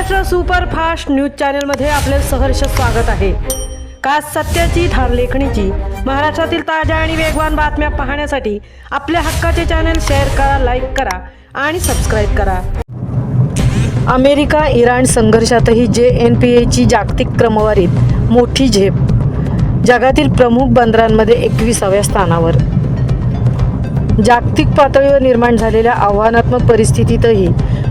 Maharashtra superfast news चॅनलमध्ये आपले सहर्ष स्वागत आहे। खास सत्याची थार लेखणीची महाराष्ट्रातील ताज्या आणि वेगवान बातम्या पाहण्यासाठी आपल्या हक्काचे चॅनल शेअर करा, लाईक करा आणि सबस्क्राईब करा। अमेरिका इराण संघर्षातही JNPAची जागतिक क्रमवारीत मोठी झेप, जगातील प्रमुख बंदरांमध्ये 21व्या स्थानावर। जागतिक पातळीवर निर्माण झालेल्या आव्हानात्मक परिस्थितीतही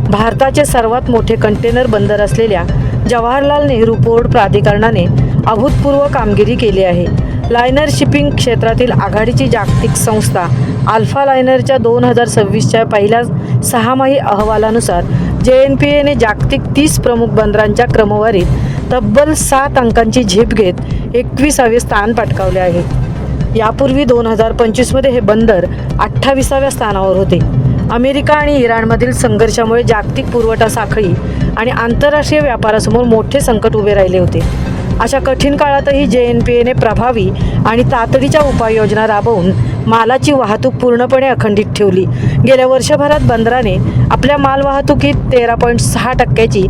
भारताचे सर्वात मोठे कंटेनर बंदर असलेल्या जवाहरलाल नेहरू पोर्ट प्राधिकरणाने अभूतपूर्व कामगिरी केली आहे। लायनर शिपिंग क्षेत्रातील आघाडीची जागतिक संस्था अल्फा लायनरच्या 2026च्या पहिल्या 6माही अहवालानुसार JNPAने जागतिक 30 प्रमुख बंदरांच्या क्रमवारीत तब्बल 7 अंकांची झेप घेत 21वे स्थान पटकावले आहे। यापूर्वी 2025मध्ये हे बंदर 28व्या स्थानावर होते। अमेरिका आणि इराणमधील संघर्षामुळे जागतिक पुरवठा साखळी आणि आंतरराष्ट्रीय व्यापारासमोर मोठे संकट उभे राहिले होते। अशा कठीण काळातही JNPAने प्रभावी आणि तातडीच्या उपाययोजना राबवून मालाची वाहतूक पूर्णपणे अखंडित ठेवली। गेल्या वर्षभरात बंदराने आपल्या मालवाहतुकीत 13.6%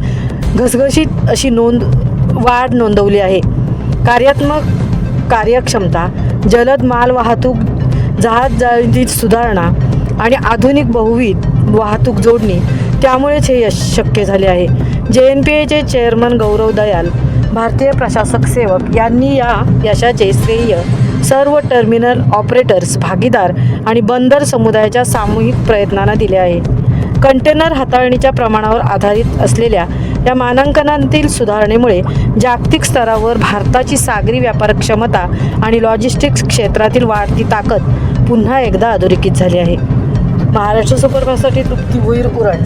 घसघशीत अशी वाढ नोंदवली आहे। कार्यात्मक कार्यक्षमता, जलद मालवाहतूक, जहाजजाळीतील सुधारणा आणि आधुनिक बहुविध वाहतूक जोडणी, त्यामुळेच हे यश शक्य झाले आहे। JNPAचे चेअरमन गौरव दयाल, भारतीय प्रशासक सेवक यांनी या यशाचे श्रेय सर्व टर्मिनल ऑपरेटर्स, भागीदार आणि बंदर समुदायाच्या सामूहिक प्रयत्नांना दिले आहे। कंटेनर हाताळणीच्या प्रमाणावर आधारित असलेल्या या मानांकनातील सुधारणेमुळे जागतिक स्तरावर भारताची सागरी व्यापार क्षमता आणि लॉजिस्टिक्स क्षेत्रातील वाढती ताकद पुन्हा एकदा अधोरेखित झाली आहे। महाराष्ट्र सुपरफास्टसाठी तृप्ती भोईर, उरण।